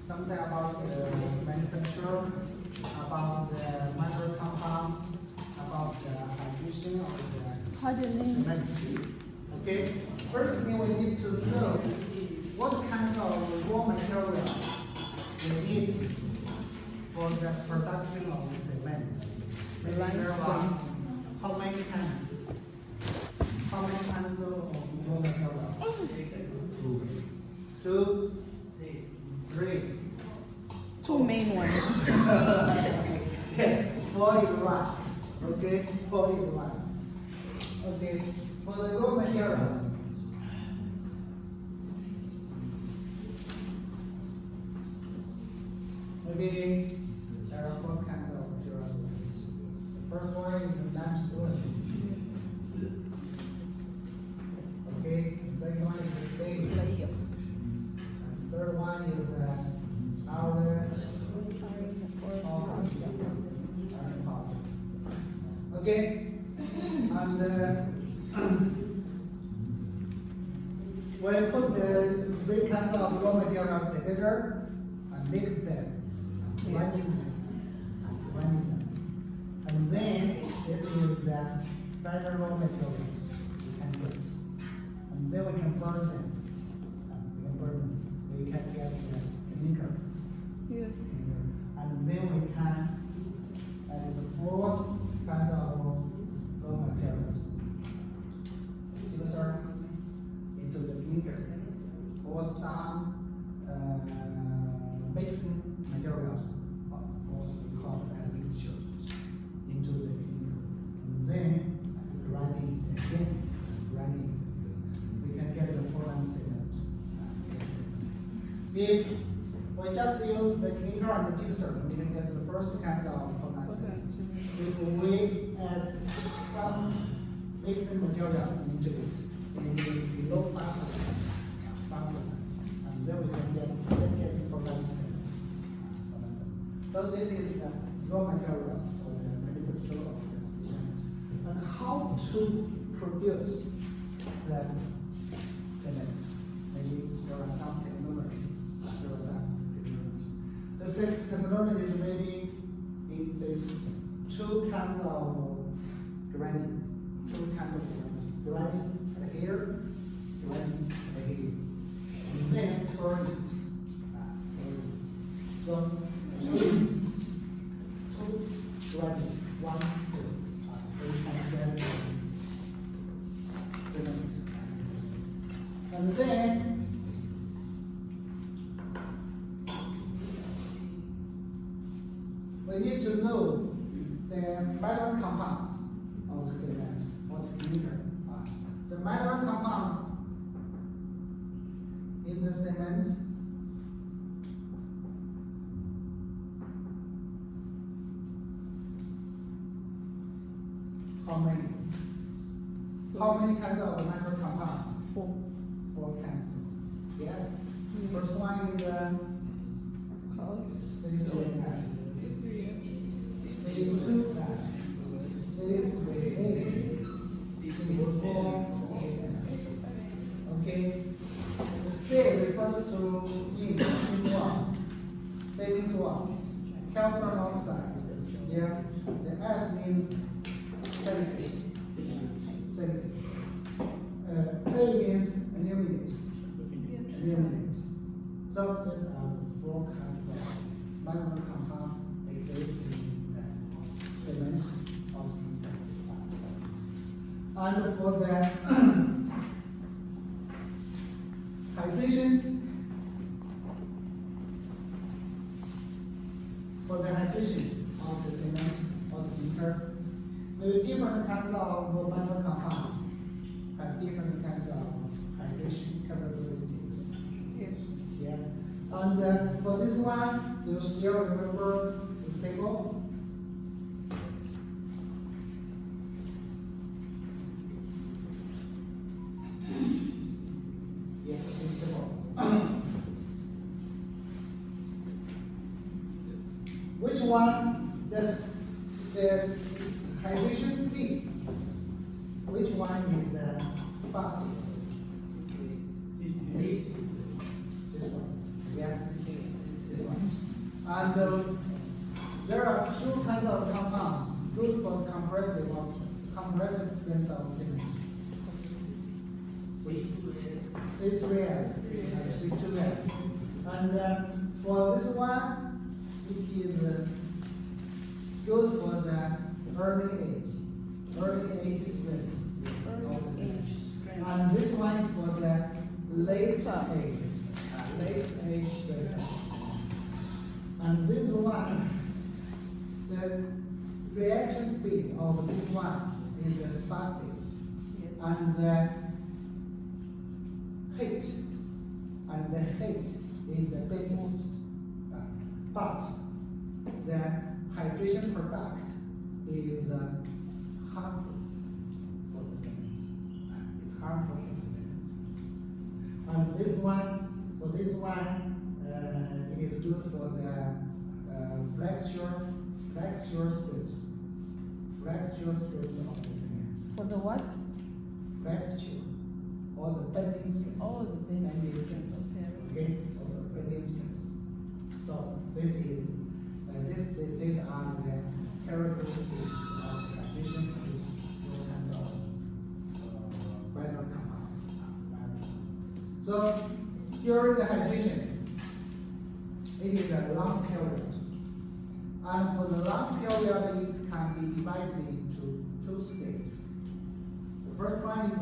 something about the manufacturer, about the micro compounds, about the hydration of the cement. Okay, first thing we need to know what kind of raw materials we need for the production of the cement. Maybe there are how many kinds? How many kinds of raw materials? Two, three. Two main ones. Yeah, four is right. Okay, four is right. Okay, for the raw materials. Maybe there are four kinds of materials. The first one is the limestone. Okay, the second one is the clay. And the third one is the iron powder. Okay, and we put the three kinds of raw materials together and mix them. And then this is the final raw materials we can put. And then we can burn them. We can get the clinker. Yeah. And then we can add the fourth kind of raw materials. Sir, into the clinker or some mixing materials, or we call mixtures, into the clinker. And then grind it again, we can get the Portland cement. If we just use the clinker and the juicer, we can get the first kind of Portland cement. If we add some mixing materials into it, maybe below 5%, and then we can get the second Portland cement. So this is the raw materials for the manufacture of the cement. And how to produce the cement? Maybe there are some technologies. The technology is maybe in this two kinds of grinding. Grinding at here, grinding at here. And then turn it. So two grinding, one, two. We can get cement. And then we need to know the mineral compounds of the cement, or the clinker. The mineral compound in the cement how many kinds of mineral compounds? Four kinds. Yeah. First one is C3S, C2S, C3A, C4A. Okay. The C refers to means what? C means what? Calcium oxide. Yeah. The S means silicate. A means illuminate. So these are the four kinds of mineral compounds exist in the cement of the. And for the hydration, of the cement or the clinker, there are different kinds of mineral compounds have different kinds of hydration characteristics. Yes. Yeah. And for this one, do you still remember this table? Yes, this table. Which one just the hydration speed? Which one is the fastest? This one. Yeah. This And there are two kinds of compounds good for the compressive strength of cement. Which C3S and C2S. And for this one, it is good for the early age strength. And this one for the late age strength. And this one, the reaction speed of this one is the fastest, and the heat is the biggest. But the hydration product is harmful for the cement. It's harmful for the cement. And this one, for this one, it is good for the flexure stress of the cement. For the what? Flexure, or the bending stress. Oh, the bending stress. Okay, or the bending stress. So this is these are the characteristics of hydration for these two kinds of mineral compounds. So during the hydration, it is a long period. And for the long period, it can be divided into two states. The first one is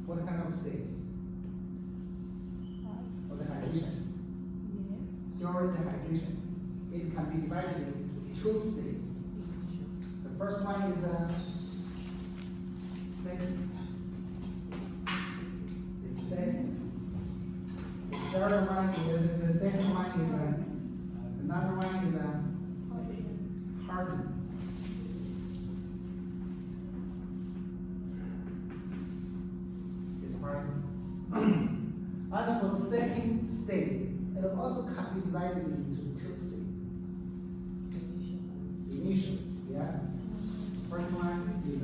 what kind of state? For the hydration. During the hydration, it can be divided into two states. The first one is steady. It's steady. The third one is the second one is another one is hardened. It's hardened. And for the second state, it also can be divided into two states. Initial, yeah. First one is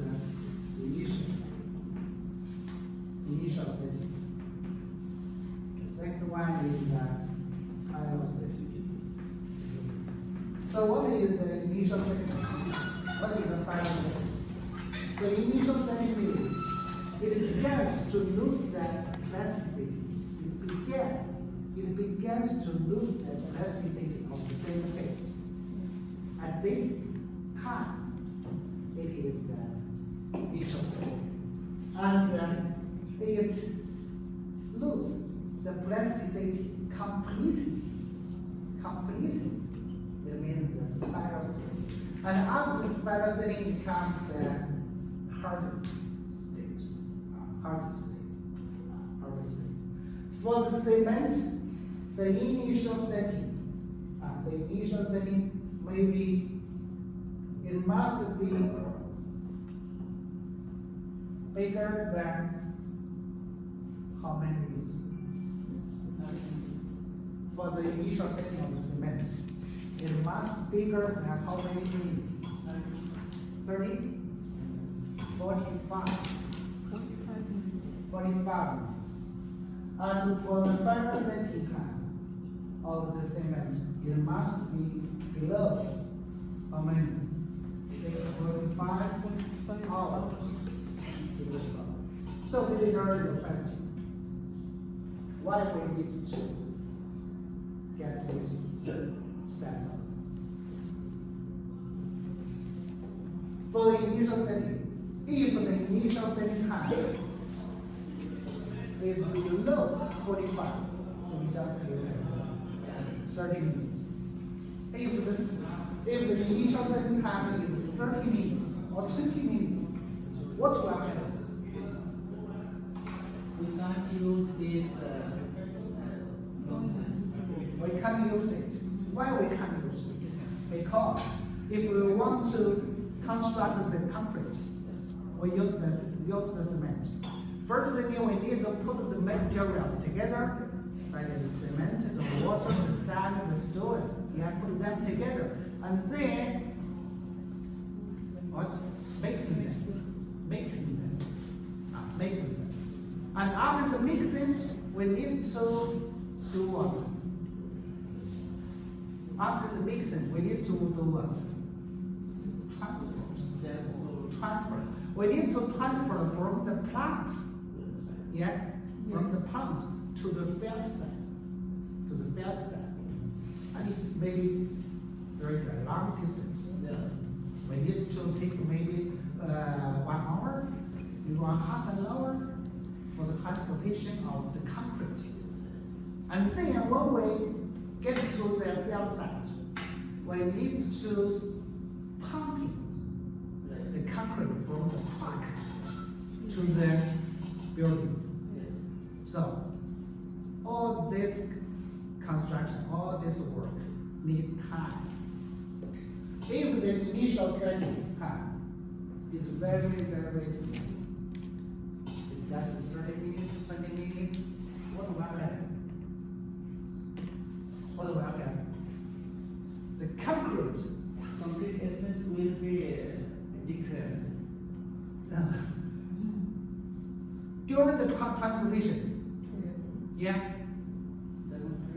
initial state. The second one is final state. So what is the initial setting? What is the final setting? The initial setting means it begins to lose the plasticity. It begins to lose the plasticity of the same paste. At this time, it is the initial setting. And it loses the plasticity completely. It means the final setting. And after this final setting becomes the hardened state. For the cement, the initial setting maybe it must be bigger than how many minutes? For the initial setting of the cement, it must be bigger than how many minutes? 30? 45? 45 minutes. And for the final setting time of the cement, it must be below how many? 6.5 hours. So we did already the question. Why we need to get this standard? For the initial setting, if the initial setting time is below 45, we just give it 30 minutes. If the initial setting time is 30 minutes or 20 minutes, what will happen? We can't use this We can't use it. Why we can't use it? Because if we want to construct the concrete, we use the cement. First thing we need to put the materials together, like the cement, the water, the sand, the stone. You have to put them together, and then what? Mixing them. And after the mixing, we need to do what? After the mixing, we need to do what? Transport. Transport. We need to transfer from the plant, from the plant to the field site, and it's maybe there is a long distance. We need to take maybe 1 hour, maybe half an hour for the transportation of the concrete. And then when we get to the field site, we need to pump the concrete from the truck to the building. So all this construction, all this work needs time. If the initial setting time is very, very small, it's just 30 minutes, 20 minutes, what will happen? What will happen? The concrete Complete essence will be declared. During the transportation,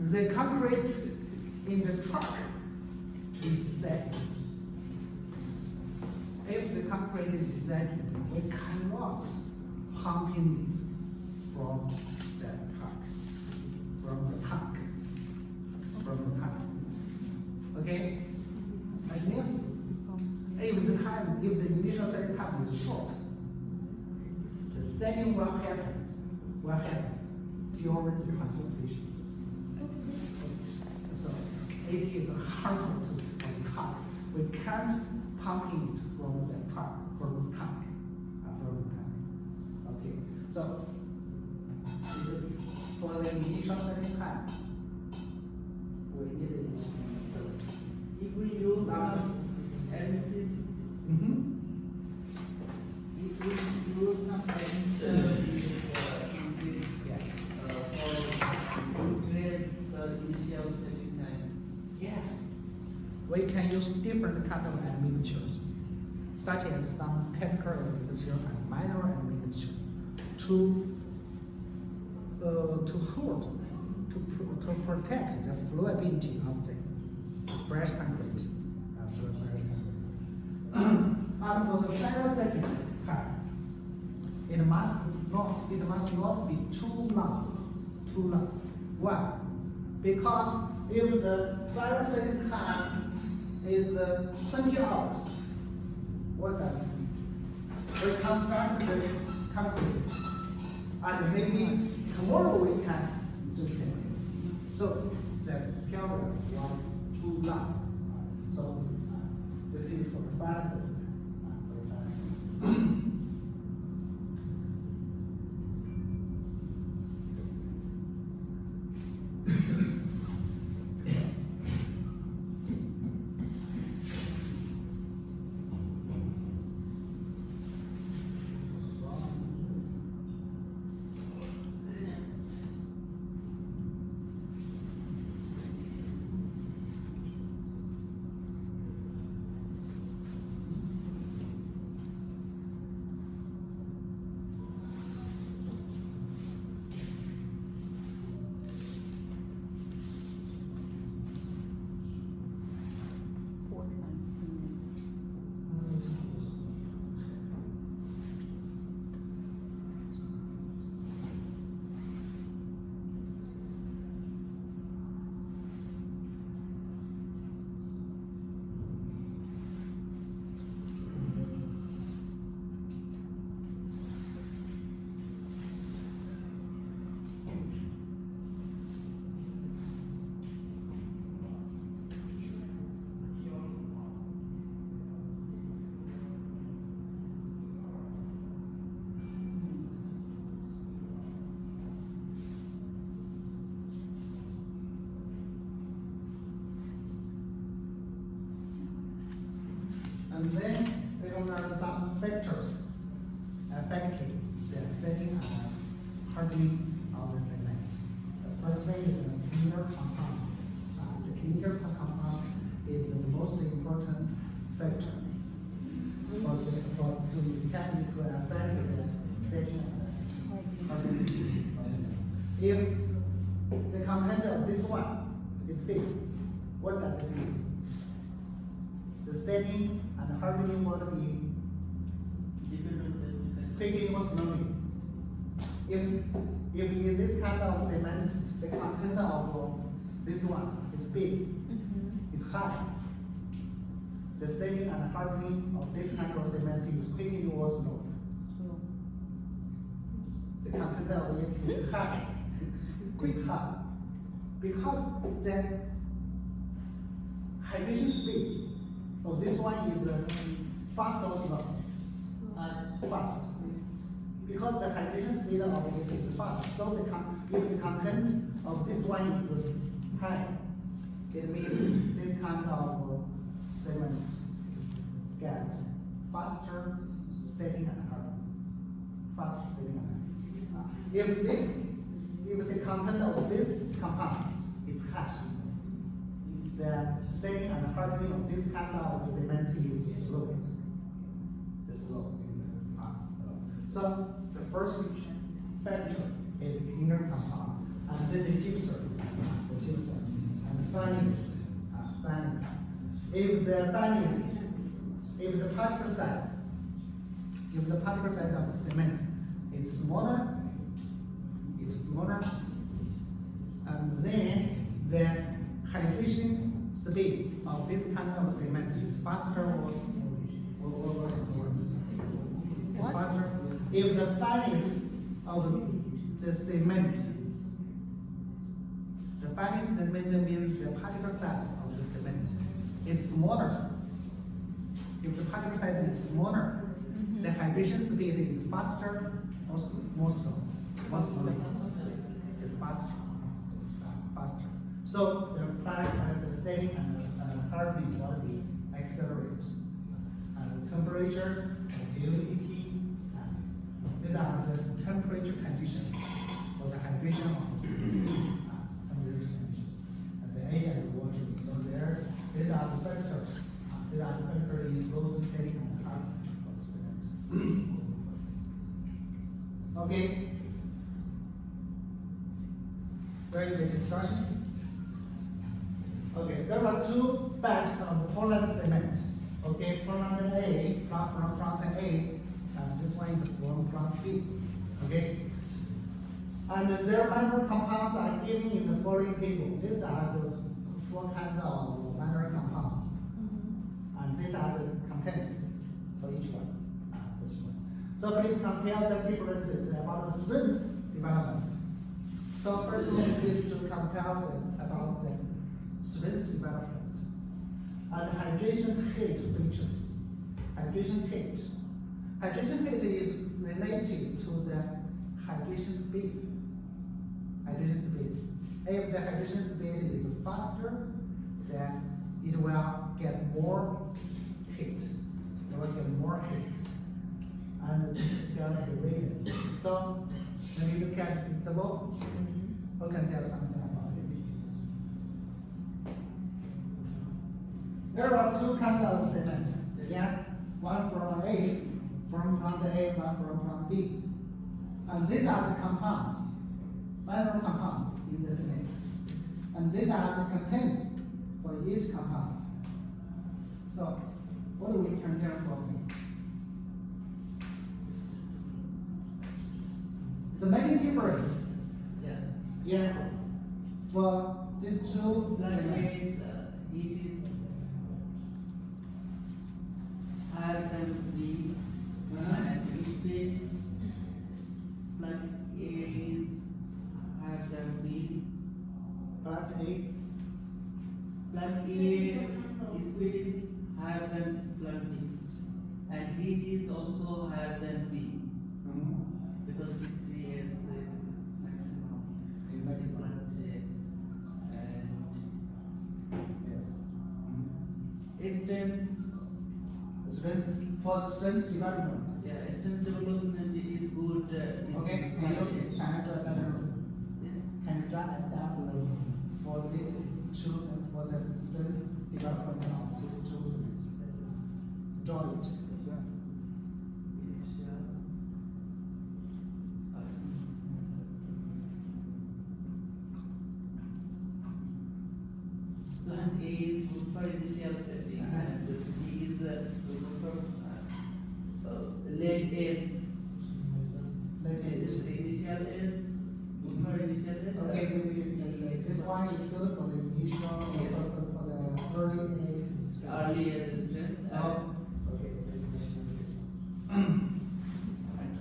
the concrete in the truck is set. If the concrete is set, we cannot pump in it from the truck, from the tank. Okay? And if the initial setting time is short, the setting will happen during the transportation. So it is harmful to the car. We can't pump it from the truck, from the tank. Okay. So for the initial setting time, we need it. If we use adhesive, if we use some adhesive for replace the initial setting time. Yes. We can use different kind of admixtures, such as some chemical admixture and minor admixture, to hold, to protect the flowability of the fresh concrete. And for the final setting time, it must not be too long. Why? Because if the final setting time is 20 hours, what does it mean? We construct the concrete, and maybe tomorrow we can just take it. So the period was too long. So this is for the final setting. And then we will learn some factors affecting the setting and hardening of the cement. The first thing is the cleaner compound. The cleaner compound is the most important factor to affect the setting and hardening. If the content of this one is big, What does this mean? The setting and hardening will be Depend on the quickly or slowly. If in this kind of cement, the content of this one is big, is high, the setting and hardening of this kind of cement is quickly or slow. The content of it is high, quick high, because the hydration speed of this one is fast or slow? Fast. Because the hydration speed of it is fast, so if the content of this one is high, it means this kind of cement gets faster setting and hardening. Faster setting and hardening. If the content of this compound is high, the setting and hardening of this kind of cement is slow. It's slow. So the first factor is cleaner compound, and then the gypsum, and finance. If the particle size of the cement is smaller, and then the hydration speed of this kind of cement is faster or slower. It's faster. If the fineness of the cement means the particle size of the cement is smaller. If the particle size is smaller, the hydration speed is faster or more slow. More slowly. It's faster. Faster. So the setting and hardening will be accelerate. And temperature, humidity, these are the temperature conditions for the hydration of the cement. Temperature conditions. And the area is water. So these are the factors. These are the factors in both setting and hardening of the cement. Okay. Where is the discussion? Okay, there are two batches of Poland cement. Okay, Poland A, from plant A, and this one is from plant B. Okay? And their minor compounds are given in the following table. These are the four kinds of minor compounds. And these are the contents for each one. So please compare the differences about the strength development. So first we need to compare about the strength development and hydration heat features. Hydration heat. Hydration heat is related to the hydration speed. Hydration speed. If the hydration speed is faster, then it will get more heat. It will get more heat. And discuss the reasons. So when you look at this table, who can tell something about it? There are two kinds of cement. Yeah, one from A, from plant A, one from plant B. And these are the compounds, minor compounds in the cement. And these are the contents for each compound. So what do we compare from here? The main difference, yeah, for these two Like is it is higher than B and speed like A is higher than B. plant A, Plant A speed is higher than plant B and heat is also higher than B because it is maximum. in maximum. Yes. Strength, For the strength development. yeah, strength development is good. Okay, can you draw it down for this choose for the strength development of these two cements? Draw it. Plant and A is good for initial setting, and B is good for late S. That is. The initial S, good for initial S. Okay, this one is good for the initial, for the early age strength. Early S strength. So, okay, let me just do this. And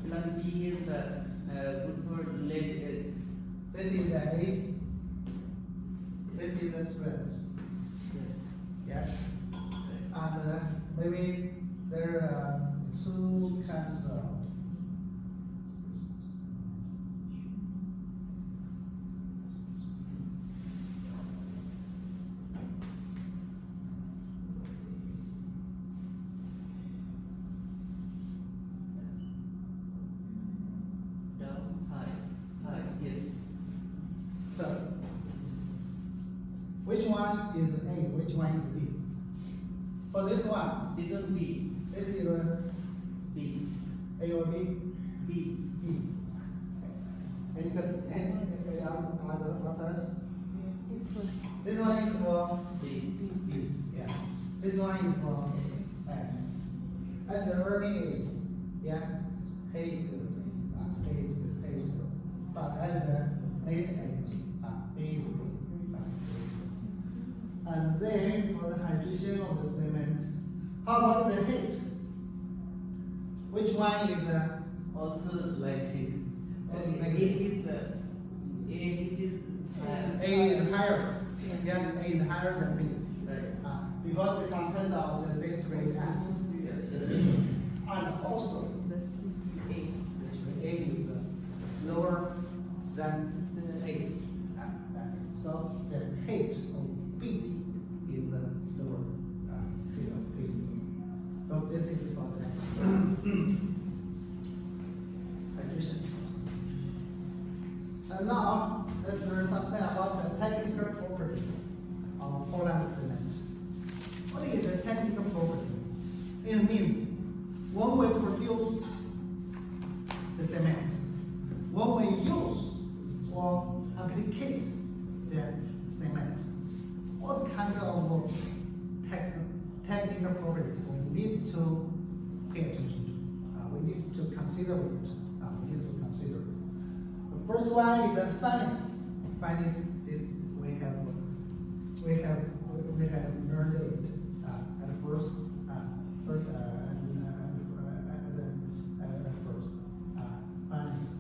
plan B is good for late S. This is the age. This is the strength. Yes. Yeah. And maybe there are two kinds of. Down, high, yes. So, which one is A? Which one is B? For this one, This one B, this is B, A or B? B. B. Any other answers? This one is for B. B. Yeah. This one is for A. At the early age, yeah, A is good. A is good. A is good. But at the late age, B is good. And then for the hydration of the cement, how about the heat? Which one is Also like this. Also A like is A is higher? Yeah, A is higher than B. Right. Because the content of the C3S. And also, The CA. this A is lower than A. So the height of B is lower. Height of B. So this is for the hydration. And now let's learn something about the technical properties of Poland cement. What is the technical properties? It means when we produce the cement, when we use or applicate the cement, what kind of technical properties we need to pay attention to? We need to consider it. The first one is the finance. Finance, this we have learned it at first. Finance.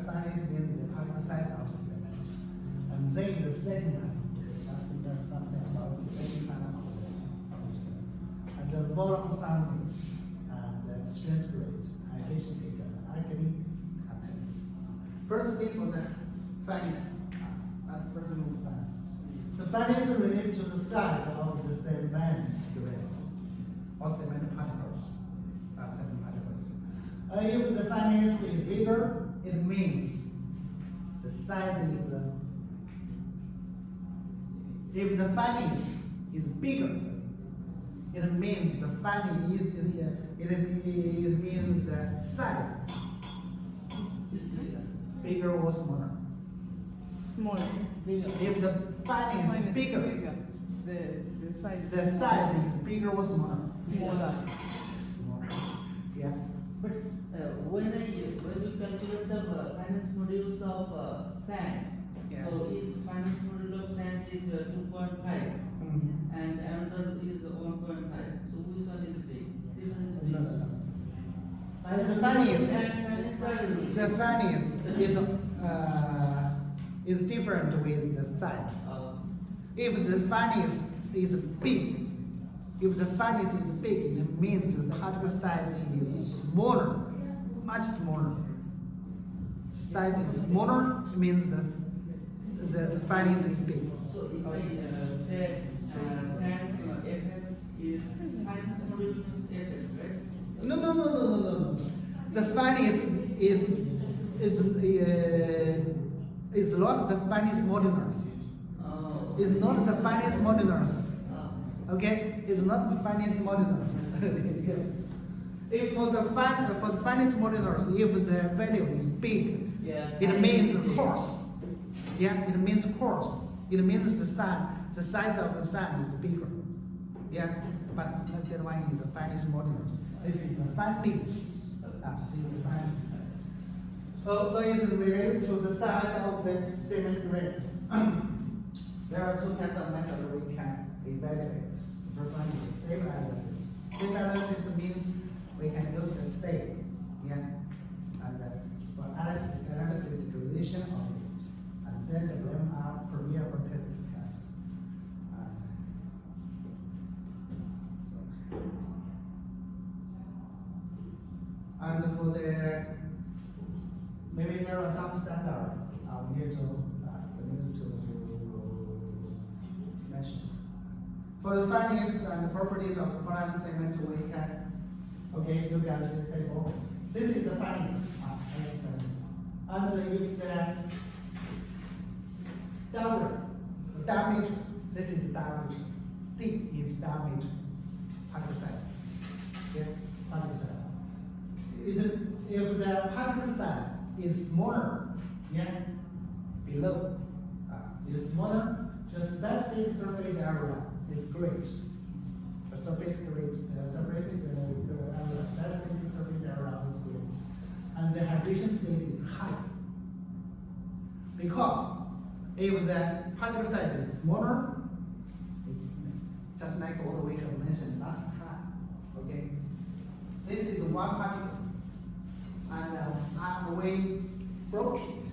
Finance means the particle size of the cement. And then the second one, just learn something about the second kind of the cement. And the volume soundness, and the strength rate, hydration rate, and alkali content. Firstly, for the finance. That's first one, finance. The finance is related to the size of the cement grains or cement particles. If the finance is bigger, it means the size is. If the finance is bigger, it means the finance is. It means the size bigger or smaller. Smaller. If the finance is bigger, the size is bigger or smaller. Smaller. Smaller. Yeah. But when we calculate the finance modules of sand, Yeah. so if finance module of sand is 2.5 and another is 1.5, so which one is big? This one is big. The finance. Finance are The finance is different with the size. If the finance is big, it means the particle size is smaller, much smaller. The size is smaller, means the finance is big. So if I said sand FF is finance module means FF, right? No. The finance is not the finance modulus. Oh. It's not the finance modulus. Oh. Okay, it's not the finance modulus. Yes. If for the finance modulus, if the value is big, Yeah, it size means is big. coarse. Yeah, it means coarse. it means the size of the sun is bigger. Yeah, but that one is the finest modulus. This is the finest. This is the finest. So it's related to the size of the cement grains. There are two kinds of methods we can evaluate. The first one is state analysis. State analysis means we can use the state, yeah, and for analysis relation of it, and then the them are permeable test. And for the maybe there are some standard we need to mention. For the findings and the properties of the polynomial segment, we can look at this table. This is the findings. And if the diameter, this is diameter. D is diameter, particle size. Okay, particle size. If the particle size is smaller, below, is smaller, the specific surface area is great. The surface area, specific surface area is great, and the hydration speed is high. Because if the particle size is smaller, just like what we have mentioned last time, okay, this is one particle. And we broke it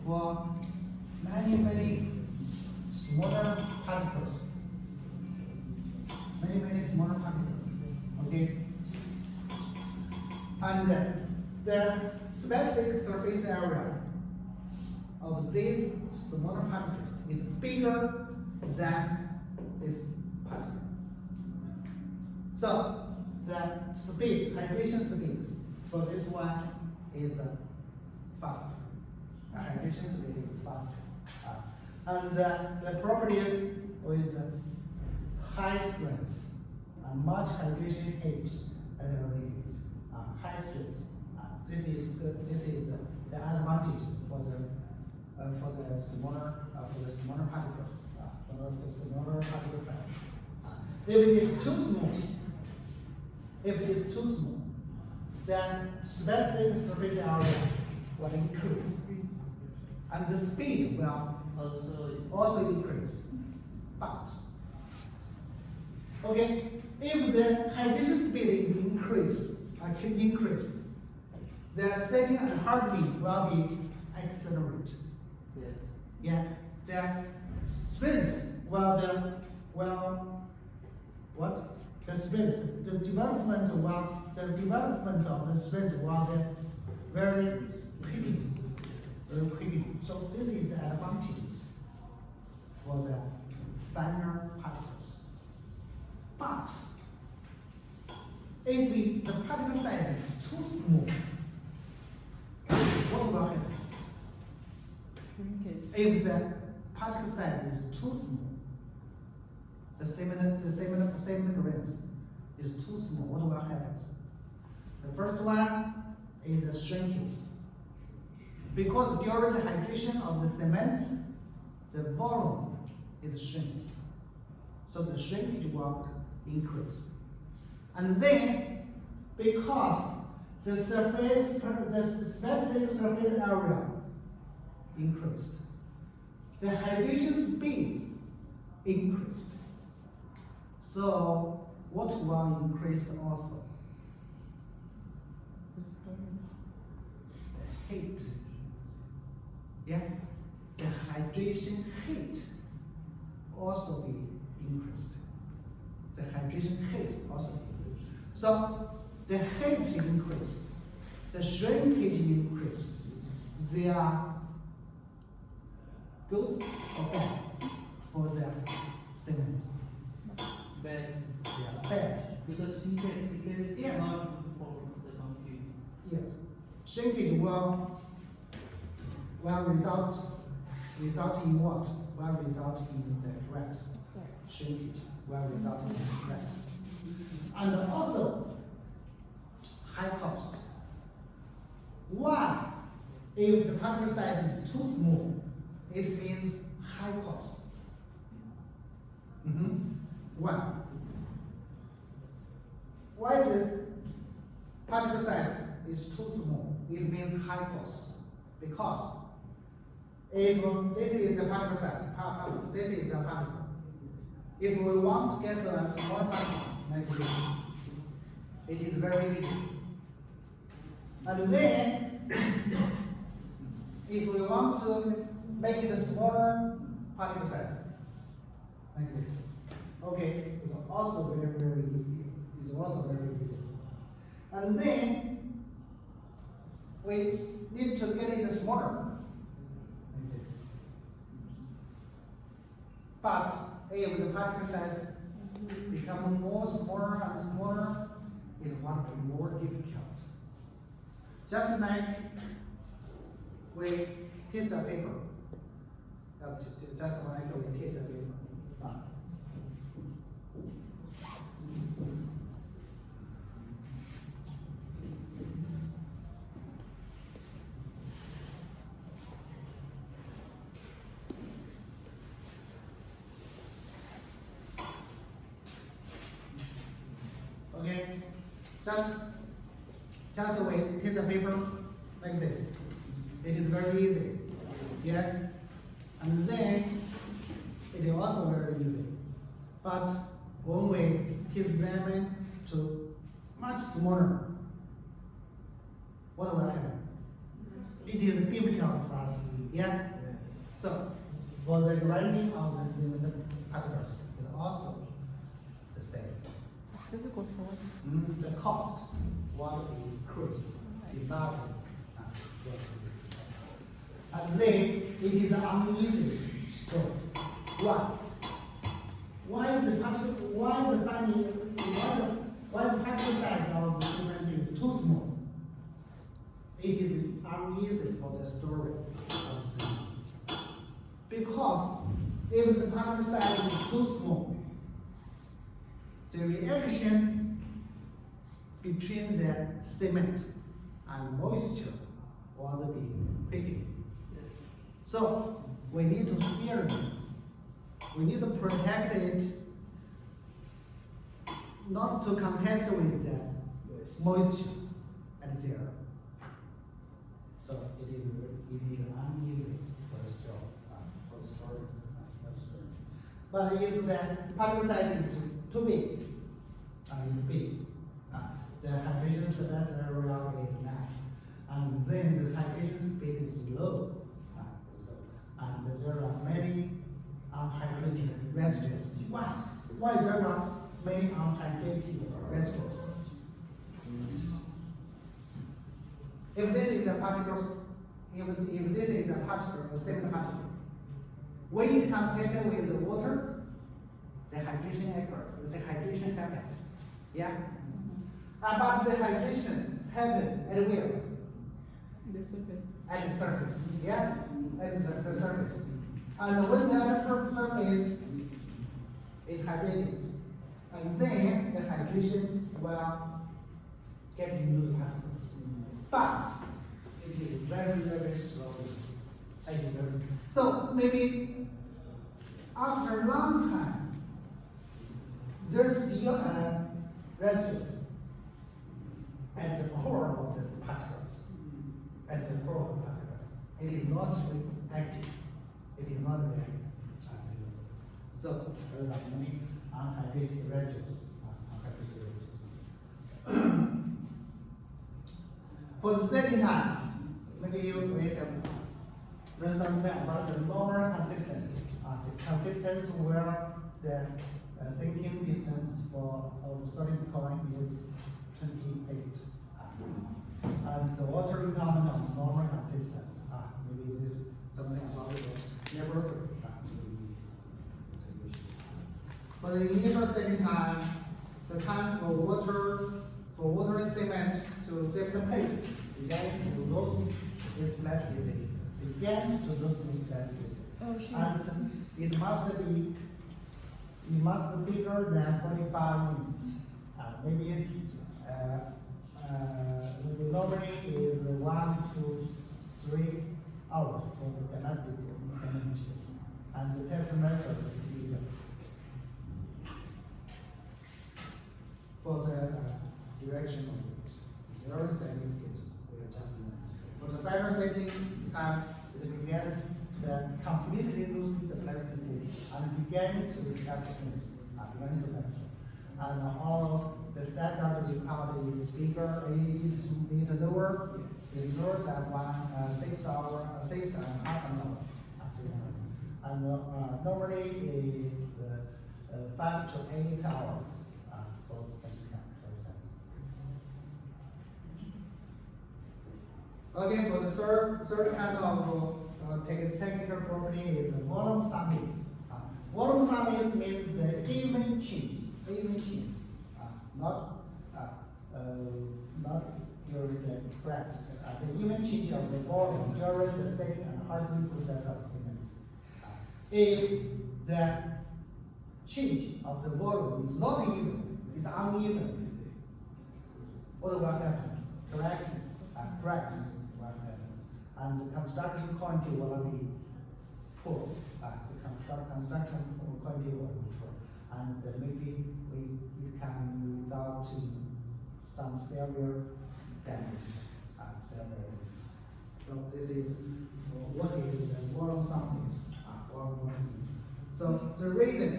for many smaller particles. Many smaller particles. Okay. And the specific surface area of these smaller particles is bigger than this particle. So the speed, hydration speed for this one is faster. Hydration speed is faster. And the properties with high strength and much hydration heat release. High strength. This is good. This is the advantage for the smaller particles. For the smaller particle size. If it is too small. If it is too small, then specific surface area will increase, and the speed will also increase. But if the hydration speed is increased, the setting and hardening will be accelerated. Yes. Yeah, the strength will what? The strength, the development of the strength will be very quickly. So this is the advantages for the finer particles. But if the particle size is too small, what will happen? If the particle size is too small, the cement grains is too small, what will happen? The first one is the shrinkage. Because during the hydration of the cement, the volume is shrinking. So the shrinkage will increase. And then, because the specific surface area increased, the hydration speed increased. So what will increase also? The heat. Yeah, the hydration heat also be increased. The hydration heat also increased. So the heat increased, the shrinkage increased. They are good or bad for the cement? Bad. Yeah, bad. Because shrinkage is Yes. not good for the concrete. Yes. Shrinkage will result in what? Will result in the cracks. Shrinkage will result in the cracks. And also, high cost. Why? If the particle size is too small, it means high cost. One. Why the particle size is too small? It means high cost. Because if this is the particle size, this is the particle. If we want to get a small particle like this, it is very easy. And then, if we want to make it a smaller particle size, like this, okay, it's also very easy. It's also very easy. And then, we need to get it smaller, like this. But if the particle size become more smaller and smaller, it will be more difficult. Just like we taste a paper. Just like we taste a paper. Okay, just we piece of paper like this. It is very easy. Yeah, and then it is also very easy. But when we keep them to much smaller, what will happen? It is difficult for us. Yeah. So for the grinding of the cylinder particles, it also the same. Difficult for what? The cost will increase without and then it is an uneasy story. Why the particle size of the cement is too small? It is uneasy for the story of the cement. Because if the particle size is too small, the reaction between the cement and moisture will be quickly. So we need to steer it. We need to protect it not to contact with the moisture at the air. So it is uneasy for the storage. But if the particle size is too big, the hydration surface area is less, and then the hydration speed is low, and there are many unhydrated residues. Why there are many unhydrated residues? If this is the particle, if this is the particle, a cement particle, when it contact with the water, the hydration occurs. The hydration happens. Yeah. But the hydration happens at where? The surface. At the surface. Yeah. At the surface. And when the surface is hydrated, and then the hydration will get into the particles. But it is very, very slowly. So maybe after a long time, there's still residues at the core of these particles. At the core of the particles. It is not reactive. It is not reactive. So there are many unhydrated residues. For the second time, maybe you have learn something about the normal consistency. The consistency where the sinking distance for a solid coin is 28. And the water requirement of normal consistency. Maybe this is something about the neighborhood. For the initial setting time, the time for water cement to cement paste began to lose its plasticity. Oh, sure. And it must be bigger than 45 minutes. Maybe it's normally is 1 to 3 hours for the domestic cement. And the test method is for the direction of it. Very significant adjustment. For the final setting, it begins the completely loses the plasticity and begin to have strength. And all the standard recovery is bigger, it's lower, it's lower than 6 hours, 6.5 hours. And normally it's 5 to 8 hours for the second person. Again, for the third kind of technical property is the volume sumness. Volume sumness means the even change, not during the cracks. The even change of the volume during the setting and hardening process of cement. If the change of the volume is not even, it's uneven, what will happen? Cracks will happen. And the construction quantity will be poor. The construction quantity will be poor. And maybe it can result to some severe damages. So this is what is the volume sumness. So the reason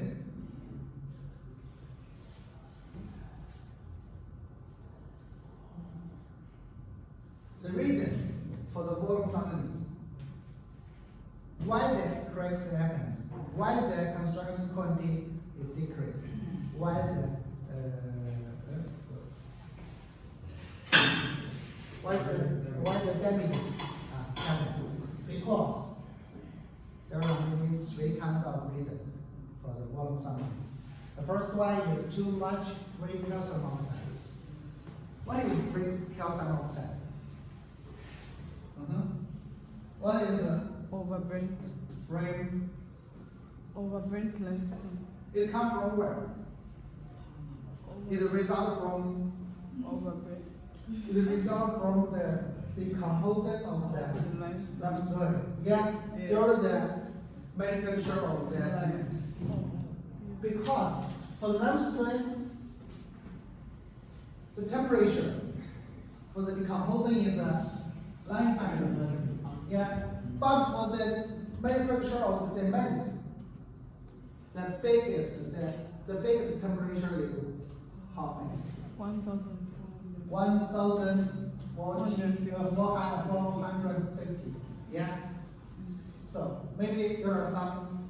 for the volume sumness, why the cracks happens, why the construction quantity is decreased, why the damage happens, because there are maybe 3 kinds of reasons for the volume sumness. The first one is too much free calcium oxide. What is free calcium oxide? What is Overburnt. free? Overburnt limestone. It comes from where? It results from Overburnt. the decomposition of the Limestone. limestone. Yeah, Yeah. during the manufacture of the cement. Because for the limestone, the temperature for the decomposing is 900. Yeah, but for the manufacture of the cement, the biggest temperature is how many? 1,450. Yeah. So maybe there are some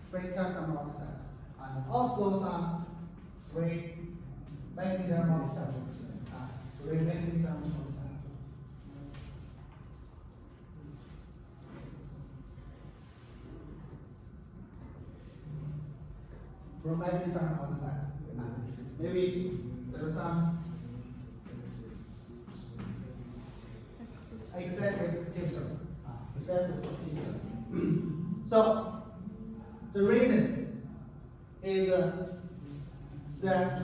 free calcium oxide and also some free magnesium oxide. Free magnesium oxide. From magnesium oxide. Maybe there are some excessive gypsum. So the reason is the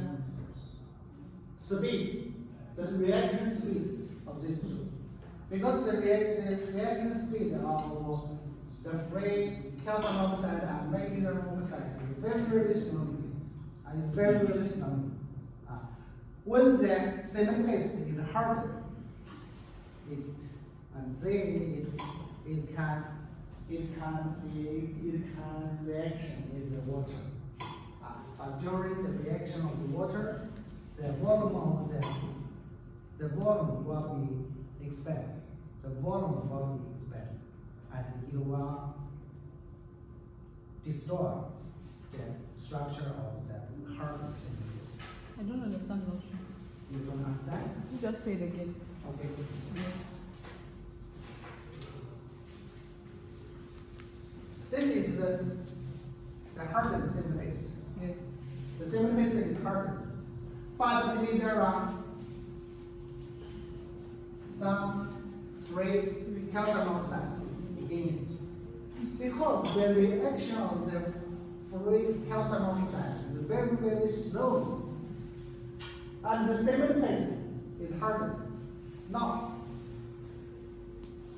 speed, the reaction speed of these two. Because the reaction speed of the free calcium oxide and magnesium oxide is very slow. And it's very slow. When the cement paste is hardened, it can reaction with the water. But during the reaction of the water, the volume will be expanded. And it will destroy the structure of the hardened cement. I don't understand notion. You don't understand? You just say it again. Okay. Yeah. This is the hardened cement paste. Yes. The cement paste is hardened, but maybe there are some free calcium oxide in it. Because the reaction of the free calcium oxide is very slow. And the cement paste is hardened. Now,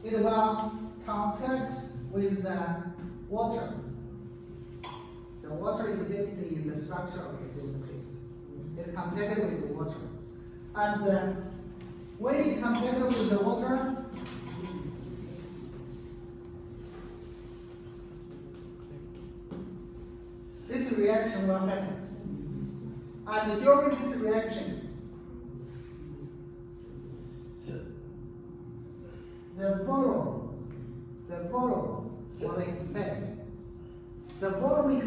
it will contact with the water. The water exists in the structure of the cement paste. It contacted with the water. And when it contacted with the water, this reaction will happen. And during this reaction, the volume will expand. The volume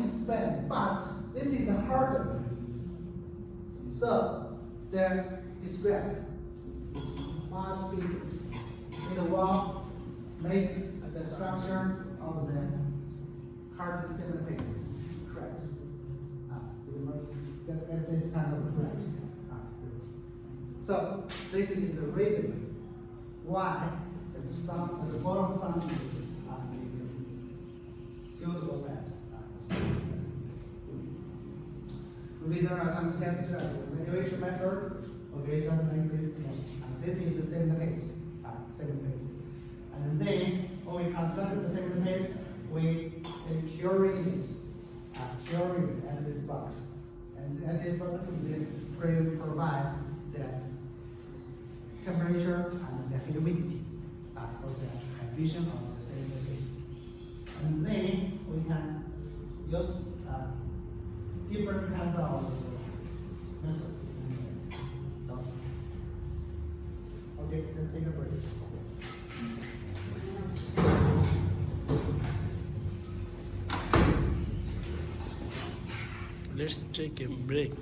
expand, but this is harder. So the distress is much bigger. It will make the structure of the hard cement paste cracks. That is kind of cracks. So this is the reasons why the bottom sum is good or bad. Maybe there are some tests manipulation method. Okay, just like this. This is the cement paste. And then when we construct the cement paste, we curing it. Curing at this box. And at this box, we provide the temperature and the humidity for the addition of the cement paste. And then we can use different kinds of methods. So, okay, let's take a break. Let's take a break.